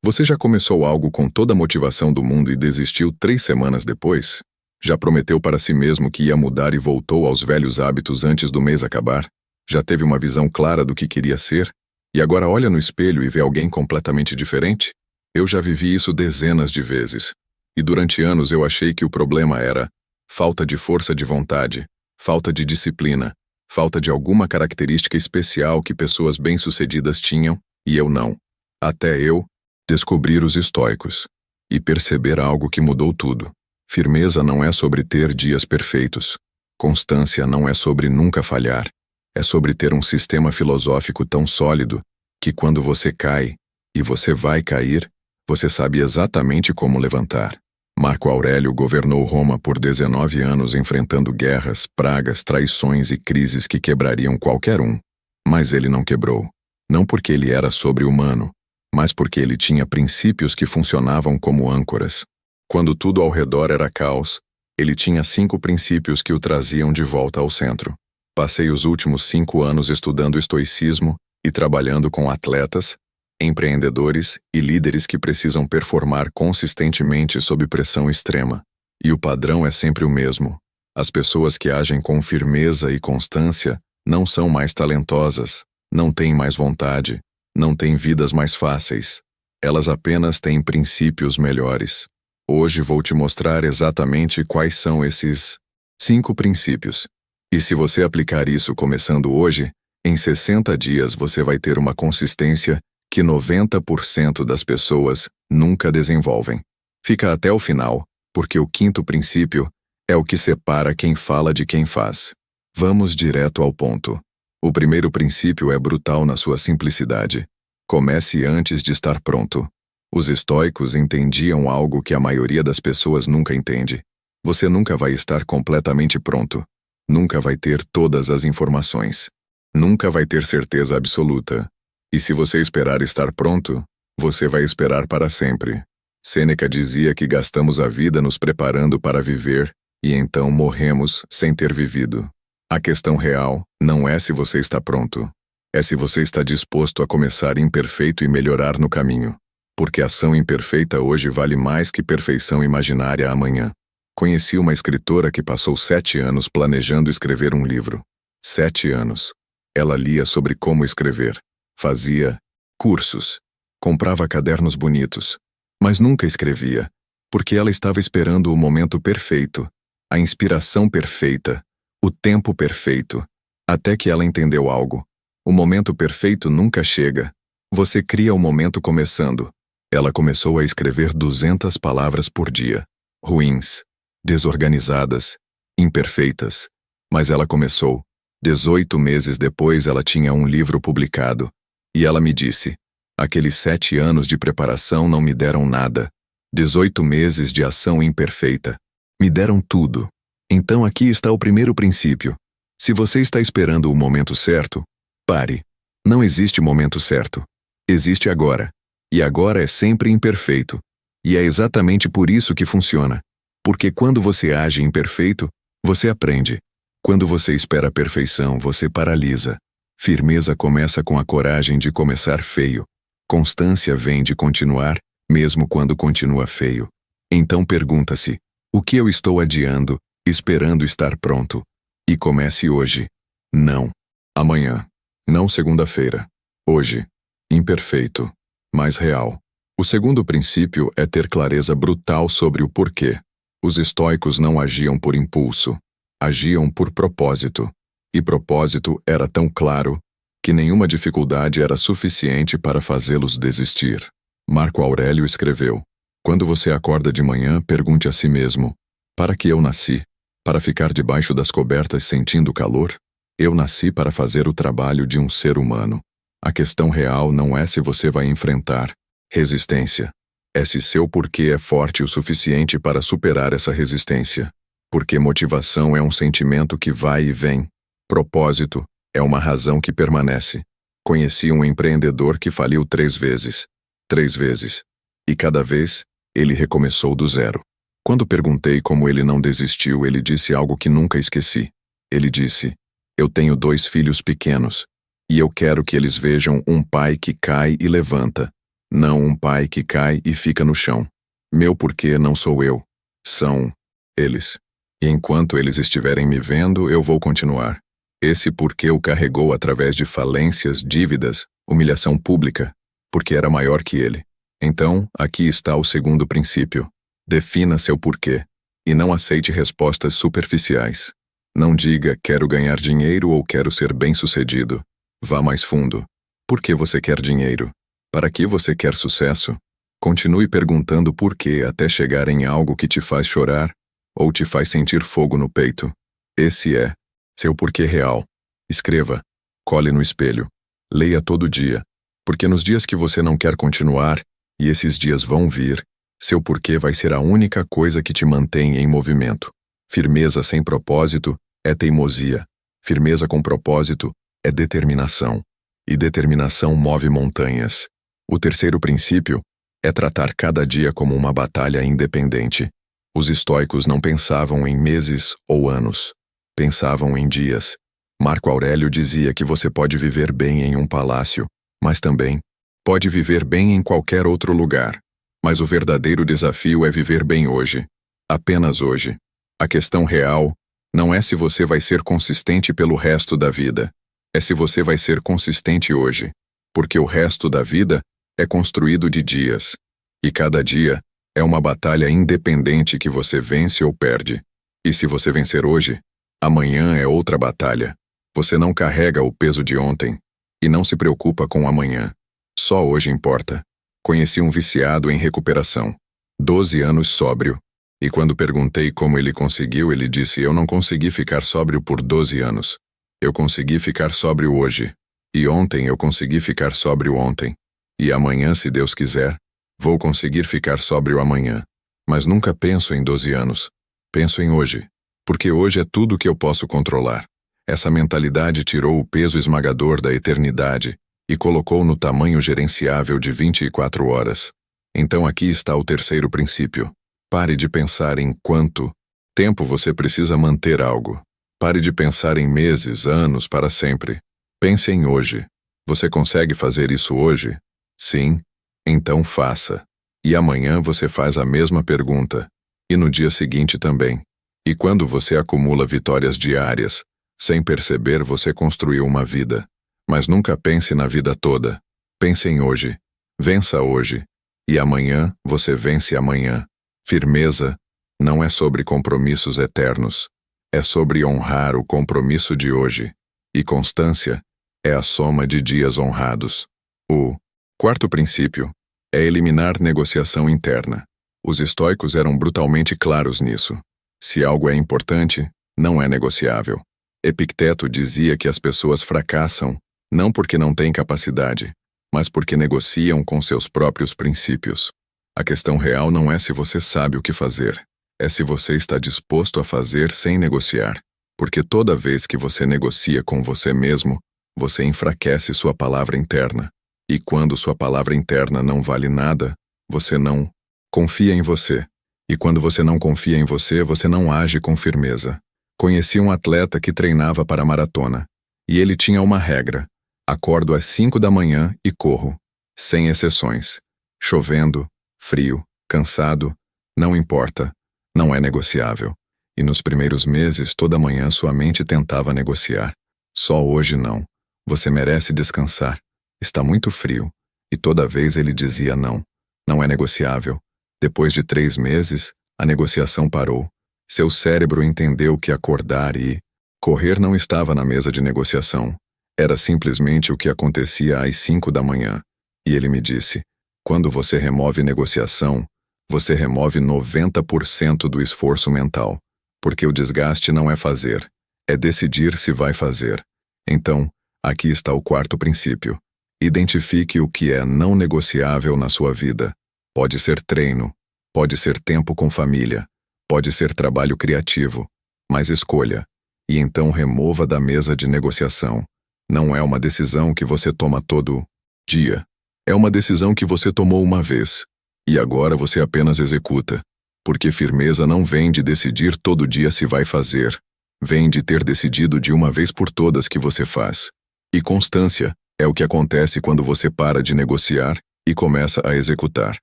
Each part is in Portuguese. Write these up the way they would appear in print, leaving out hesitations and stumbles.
Você já começou algo com toda a motivação do mundo e desistiu 3 semanas depois? Já prometeu para si mesmo que ia mudar e voltou aos velhos hábitos antes do mês acabar? Já teve uma visão clara do que queria ser? E agora olha no espelho e vê alguém completamente diferente? Eu já vivi isso dezenas de vezes. E durante anos eu achei que o problema era falta de força de vontade, falta de disciplina, falta de alguma característica especial que pessoas bem-sucedidas tinham, e eu não. Até eu descobrir os estoicos e perceber algo que mudou tudo. Firmeza não é sobre ter dias perfeitos. Constância não é sobre nunca falhar. É sobre ter um sistema filosófico tão sólido que quando você cai, e você vai cair, você sabe exatamente como levantar. Marco Aurélio governou Roma por 19 anos enfrentando guerras, pragas, traições e crises que quebrariam qualquer um. Mas ele não quebrou. Não porque ele era sobre-humano, mas porque ele tinha princípios que funcionavam como âncoras. Quando tudo ao redor era caos, ele tinha 5 princípios que o traziam de volta ao centro. Passei os últimos 5 anos estudando estoicismo e trabalhando com atletas, empreendedores e líderes que precisam performar consistentemente sob pressão extrema. E o padrão é sempre o mesmo. As pessoas que agem com firmeza e constância não são mais talentosas, não têm mais vontade, não têm vidas mais fáceis. Elas apenas têm princípios melhores. Hoje vou te mostrar exatamente quais são esses 5 princípios. E se você aplicar isso começando hoje, em 60 dias você vai ter uma consistência que 90% das pessoas nunca desenvolvem. Fica até o final, porque o 5º princípio é o que separa quem fala de quem faz. Vamos direto ao ponto. O primeiro princípio é brutal na sua simplicidade. Comece antes de estar pronto. Os estoicos entendiam algo que a maioria das pessoas nunca entende. Você nunca vai estar completamente pronto. Nunca vai ter todas as informações. Nunca vai ter certeza absoluta. E se você esperar estar pronto, você vai esperar para sempre. Sêneca dizia que gastamos a vida nos preparando para viver, e então morremos sem ter vivido. A questão real não é se você está pronto. É se você está disposto a começar imperfeito e melhorar no caminho. Porque ação imperfeita hoje vale mais que perfeição imaginária amanhã. Conheci uma escritora que passou 7 anos planejando escrever um livro. 7 anos. Ela lia sobre como escrever. Fazia cursos. Comprava cadernos bonitos. Mas nunca escrevia. Porque ela estava esperando o momento perfeito. A inspiração perfeita. O tempo perfeito. Até que ela entendeu algo. O momento perfeito nunca chega. Você cria o momento começando. Ela começou a escrever 200 palavras por dia. Ruins. Desorganizadas. Imperfeitas. Mas ela começou. 18 meses depois ela tinha um livro publicado. E ela me disse: aqueles 7 anos de preparação não me deram nada. 18 meses de ação imperfeita. Me deram tudo. Então aqui está o primeiro princípio. Se você está esperando o momento certo, pare. Não existe momento certo. Existe agora. E agora é sempre imperfeito. E é exatamente por isso que funciona. Porque quando você age imperfeito, você aprende. Quando você espera a perfeição, você paralisa. Firmeza começa com a coragem de começar feio. Constância vem de continuar, mesmo quando continua feio. Então pergunta-se: o que eu estou adiando, esperando estar pronto? E comece hoje. Não. Amanhã. Não segunda-feira. Hoje. Imperfeito. Mas real. O segundo princípio é ter clareza brutal sobre o porquê. Os estoicos não agiam por impulso. Agiam por propósito. E propósito era tão claro que nenhuma dificuldade era suficiente para fazê-los desistir. Marco Aurélio escreveu: quando você acorda de manhã, pergunte a si mesmo: para que eu nasci? Para ficar debaixo das cobertas sentindo calor? Eu nasci para fazer o trabalho de um ser humano. A questão real não é se você vai enfrentar resistência. É se seu porquê é forte o suficiente para superar essa resistência. Porque motivação é um sentimento que vai e vem. Propósito é uma razão que permanece. Conheci um empreendedor que faliu 3 vezes. 3 vezes. E cada vez, ele recomeçou do zero. Quando perguntei como ele não desistiu, ele disse algo que nunca esqueci. Ele disse: eu tenho 2 filhos pequenos. E eu quero que eles vejam um pai que cai e levanta. Não um pai que cai e fica no chão. Meu porquê não sou eu. São eles. E enquanto eles estiverem me vendo, eu vou continuar. Esse porquê o carregou através de falências, dívidas, humilhação pública, porque era maior que ele. Então, aqui está o segundo princípio. Defina seu porquê. E não aceite respostas superficiais. Não diga quero ganhar dinheiro ou quero ser bem-sucedido. Vá mais fundo. Por que você quer dinheiro? Para que você quer sucesso? Continue perguntando por quê até chegar em algo que te faz chorar ou te faz sentir fogo no peito. Esse é seu porquê real. Escreva, cole no espelho, leia todo dia, porque nos dias que você não quer continuar, e esses dias vão vir, seu porquê vai ser a única coisa que te mantém em movimento. Firmeza sem propósito é teimosia. Firmeza com propósito é determinação. E determinação move montanhas. O terceiro princípio é tratar cada dia como uma batalha independente. Os estoicos não pensavam em meses ou anos. Pensavam em dias. Marco Aurélio dizia que você pode viver bem em um palácio, mas também pode viver bem em qualquer outro lugar. Mas o verdadeiro desafio é viver bem hoje. Apenas hoje. A questão real não é se você vai ser consistente pelo resto da vida. É se você vai ser consistente hoje. Porque o resto da vida é construído de dias. E cada dia é uma batalha independente que você vence ou perde. E se você vencer hoje, amanhã é outra batalha. Você não carrega o peso de ontem e não se preocupa com amanhã. Só hoje importa. Conheci um viciado em recuperação. 12 anos sóbrio. E quando perguntei como ele conseguiu, ele disse: eu não consegui ficar sóbrio por 12 anos. Eu consegui ficar sóbrio hoje. E ontem eu consegui ficar sóbrio ontem. E amanhã, se Deus quiser, vou conseguir ficar sóbrio amanhã. Mas nunca penso em 12 anos. Penso em hoje. Porque hoje é tudo que eu posso controlar. Essa mentalidade tirou o peso esmagador da eternidade e colocou no tamanho gerenciável de 24 horas. Então aqui está o terceiro princípio. Pare de pensar em quanto tempo você precisa manter algo. Pare de pensar em meses, anos, para sempre. Pense em hoje. Você consegue fazer isso hoje? Sim? Então faça. E amanhã você faz a mesma pergunta. E no dia seguinte também. E quando você acumula vitórias diárias, sem perceber, você construiu uma vida. Mas nunca pense na vida toda. Pense em hoje. Vença hoje. E amanhã você vence amanhã. Firmeza não é sobre compromissos eternos. É sobre honrar o compromisso de hoje. E constância é a soma de dias honrados. O quarto princípio é eliminar negociação interna. Os estoicos eram brutalmente claros nisso. Se algo é importante, não é negociável. Epicteto dizia que as pessoas fracassam não porque não têm capacidade, mas porque negociam com seus próprios princípios. A questão real não é se você sabe o que fazer, é se você está disposto a fazer sem negociar. Porque toda vez que você negocia com você mesmo, você enfraquece sua palavra interna. E quando sua palavra interna não vale nada, você não confia em você. E quando você não confia em você, você não age com firmeza. Conheci um atleta que treinava para maratona. E ele tinha uma regra. Acordo às 5 da manhã e corro. Sem exceções. Chovendo, frio, cansado, não importa. Não é negociável. E nos primeiros meses, toda manhã sua mente tentava negociar. Só hoje não. Você merece descansar. Está muito frio. E toda vez ele dizia não. Não é negociável. Depois de 3 meses, a negociação parou. Seu cérebro entendeu que acordar e correr não estava na mesa de negociação. Era simplesmente o que acontecia às 5 da manhã. E ele me disse: quando você remove negociação, você remove 90% do esforço mental. Porque o desgaste não é fazer, é decidir se vai fazer. Então, aqui está o quarto princípio. Identifique o que é não negociável na sua vida. Pode ser treino, pode ser tempo com família, pode ser trabalho criativo, mas escolha. E então remova da mesa de negociação. Não é uma decisão que você toma todo dia. É uma decisão que você tomou uma vez. E agora você apenas executa. Porque firmeza não vem de decidir todo dia se vai fazer. Vem de ter decidido de uma vez por todas que você faz. E constância é o que acontece quando você para de negociar e começa a executar.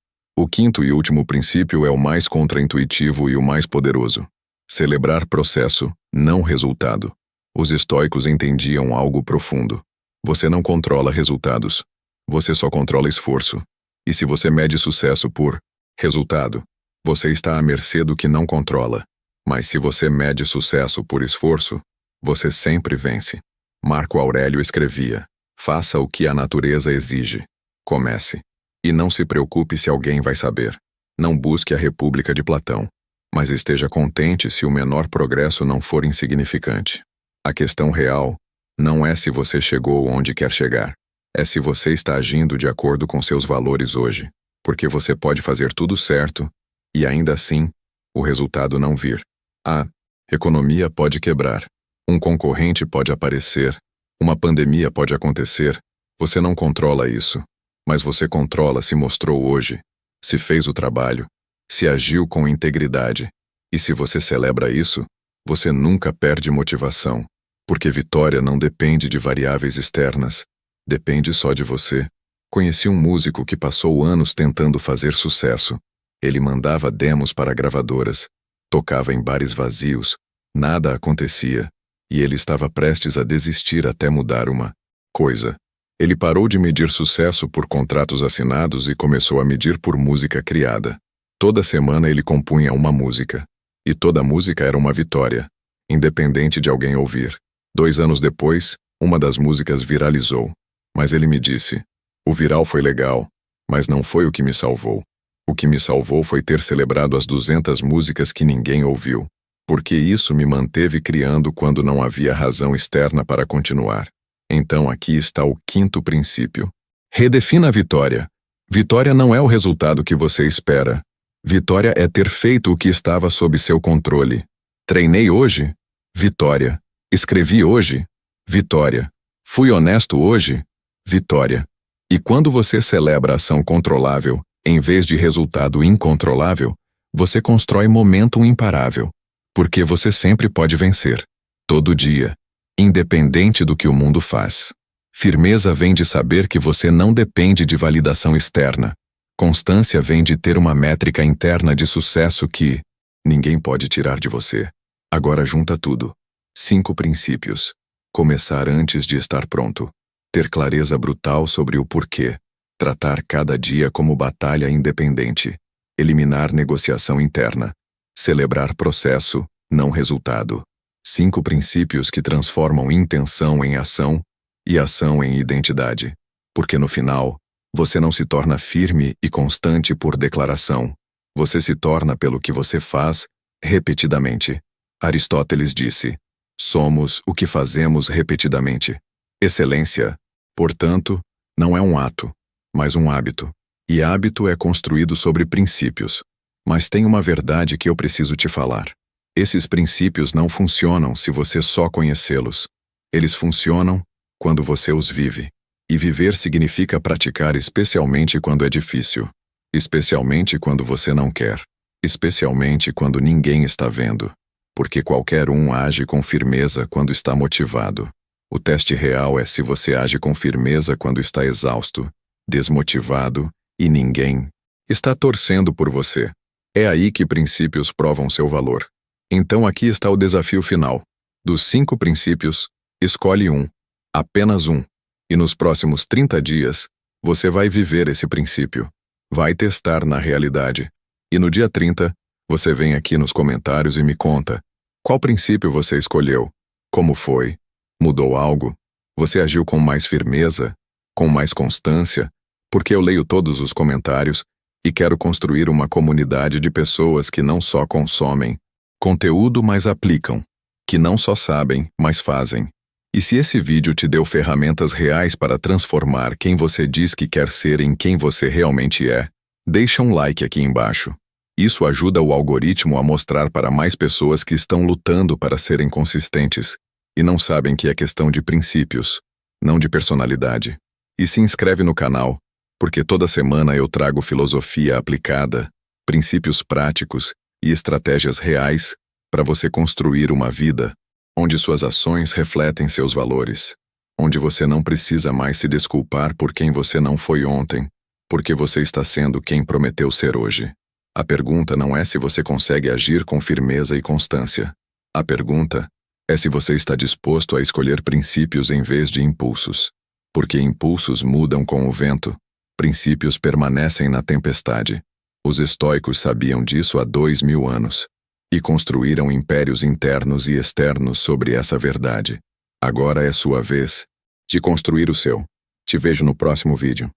O quinto e último princípio é o mais contraintuitivo e o mais poderoso. Celebrar processo, não resultado. Os estoicos entendiam algo profundo. Você não controla resultados. Você só controla esforço. E se você mede sucesso por resultado, você está à mercê do que não controla. Mas se você mede sucesso por esforço, você sempre vence. Marco Aurélio escrevia: faça o que a natureza exige. Comece. E não se preocupe se alguém vai saber. Não busque a República de Platão. Mas esteja contente se o menor progresso não for insignificante. A questão real não é se você chegou onde quer chegar. É se você está agindo de acordo com seus valores hoje. Porque você pode fazer tudo certo e ainda assim, o resultado não vir. A economia pode quebrar. Um concorrente pode aparecer. Uma pandemia pode acontecer. Você não controla isso. Mas você controla se mostrou hoje, se fez o trabalho, se agiu com integridade. E se você celebra isso, você nunca perde motivação. Porque vitória não depende de variáveis externas. Depende só de você. Conheci um músico que passou anos tentando fazer sucesso. Ele mandava demos para gravadoras, tocava em bares vazios, nada acontecia, e ele estava prestes a desistir até mudar uma coisa. Ele parou de medir sucesso por contratos assinados e começou a medir por música criada. Toda semana ele compunha uma música. E toda música era uma vitória, independente de alguém ouvir. 2 anos depois, uma das músicas viralizou. Mas ele me disse: o viral foi legal, mas não foi o que me salvou. O que me salvou foi ter celebrado as 200 músicas que ninguém ouviu. Porque isso me manteve criando quando não havia razão externa para continuar. Então aqui está o quinto princípio. Redefina a vitória. Vitória não é o resultado que você espera. Vitória é ter feito o que estava sob seu controle. Treinei hoje? Vitória. Escrevi hoje? Vitória. Fui honesto hoje? Vitória. E quando você celebra a ação controlável, em vez de resultado incontrolável, você constrói momentum imparável. Porque você sempre pode vencer. Todo dia. Independente do que o mundo faz. Firmeza vem de saber que você não depende de validação externa. Constância vem de ter uma métrica interna de sucesso que ninguém pode tirar de você. Agora junta tudo. 5 princípios. Começar antes de estar pronto. Ter clareza brutal sobre o porquê. Tratar cada dia como batalha independente. Eliminar negociação interna. Celebrar processo, não resultado. 5 princípios que transformam intenção em ação e ação em identidade. Porque no final, você não se torna firme e constante por declaração. Você se torna pelo que você faz repetidamente. Aristóteles disse: somos o que fazemos repetidamente. Excelência, portanto, não é um ato, mas um hábito. E hábito é construído sobre princípios. Mas tem uma verdade que eu preciso te falar. Esses princípios não funcionam se você só conhecê-los. Eles funcionam quando você os vive. E viver significa praticar especialmente quando é difícil. Especialmente quando você não quer. Especialmente quando ninguém está vendo. Porque qualquer um age com firmeza quando está motivado. O teste real é se você age com firmeza quando está exausto, desmotivado e ninguém está torcendo por você. É aí que princípios provam seu valor. Então aqui está o desafio final. Dos 5 princípios, escolhe um. Apenas um. E nos próximos 30 dias, você vai viver esse princípio. Vai testar na realidade. E no dia 30, você vem aqui nos comentários e me conta. Qual princípio você escolheu? Como foi? Mudou algo? Você agiu com mais firmeza? Com mais constância? Porque eu leio todos os comentários e quero construir uma comunidade de pessoas que não só consomem conteúdo, mas aplicam. Que não só sabem, mas fazem. E se esse vídeo te deu ferramentas reais para transformar quem você diz que quer ser em quem você realmente é, deixa um like aqui embaixo. Isso ajuda o algoritmo a mostrar para mais pessoas que estão lutando para serem consistentes e não sabem que é questão de princípios, não de personalidade. E se inscreve no canal, porque toda semana eu trago filosofia aplicada, princípios práticos e estratégias reais para você construir uma vida onde suas ações refletem seus valores, onde você não precisa mais se desculpar por quem você não foi ontem, Porque você está sendo quem prometeu ser hoje. A pergunta não é se você consegue agir com firmeza e constância. A pergunta é se você está disposto a escolher princípios em vez de impulsos. Porque impulsos mudam com o vento, princípios permanecem na tempestade. Os estoicos sabiam disso há 2000 anos. E construíram impérios internos e externos sobre essa verdade. Agora é sua vez de construir o seu. Te vejo no próximo vídeo.